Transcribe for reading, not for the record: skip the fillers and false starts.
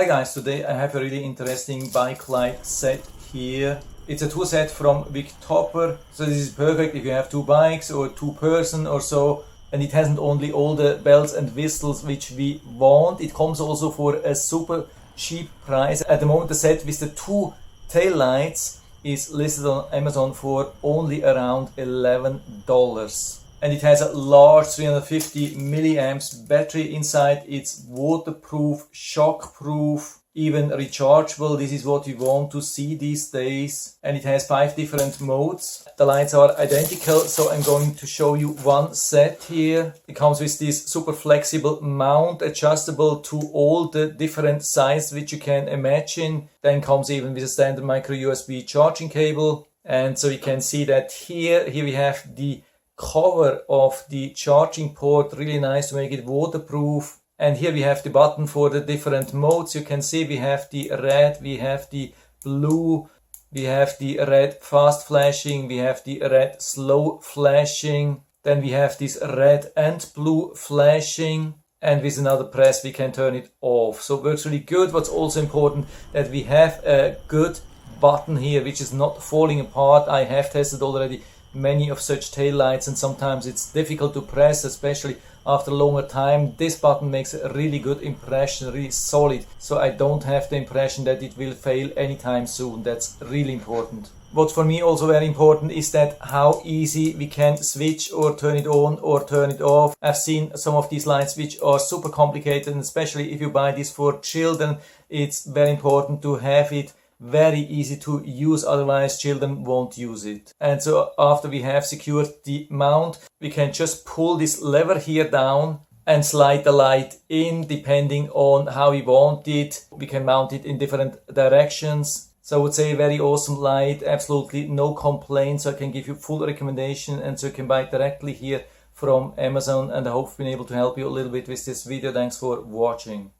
Hi guys, today I have a really interesting bike light set here. It's a tool set from Victoper, so this is perfect if you have two bikes or two person or so, and it hasn't only all the bells and whistles which we want, it comes also for a super cheap price. At the moment the set with the two tail lights is listed on Amazon for only around $11. And it has a large 350 milliamps battery inside. It's waterproof, shockproof, even rechargeable. This is what we want to see these days. And it has 5 different modes. The lights are identical, so I'm going to show you one set here. It comes with this super flexible mount, adjustable to all the different sizes which you can imagine. Then comes even with a standard micro USB charging cable. And so you can see that here we have the cover of the charging port, really nice to make it waterproof. And here we have the button for the different modes. You can see we have the red, we have the blue, we have the red fast flashing, we have the red slow flashing, then we have this red and blue flashing, and with another press we can turn it off. So it works really good. What's also important, that we have a good button here which is not falling apart. I have tested already many of such tail lights, and sometimes it's difficult to press, especially after a longer time. This button makes a really good impression, really solid, so I don't have the impression that it will fail anytime soon. That's really important. What's for me also very important is that how easy we can switch or turn it on or turn it off. I've seen some of these lights which are super complicated, and especially if you buy this for children, it's very important to have it very easy to use, otherwise children won't use it. And so after we have secured the mount, we can just pull this lever here down and slide the light in depending on how we want it. We can mount it in different directions. So I would say very awesome light, absolutely no complaints. So I can give you full recommendation, and so you can buy it directly here from Amazon. And I hope I've been able to help you a little bit with this video. Thanks for watching.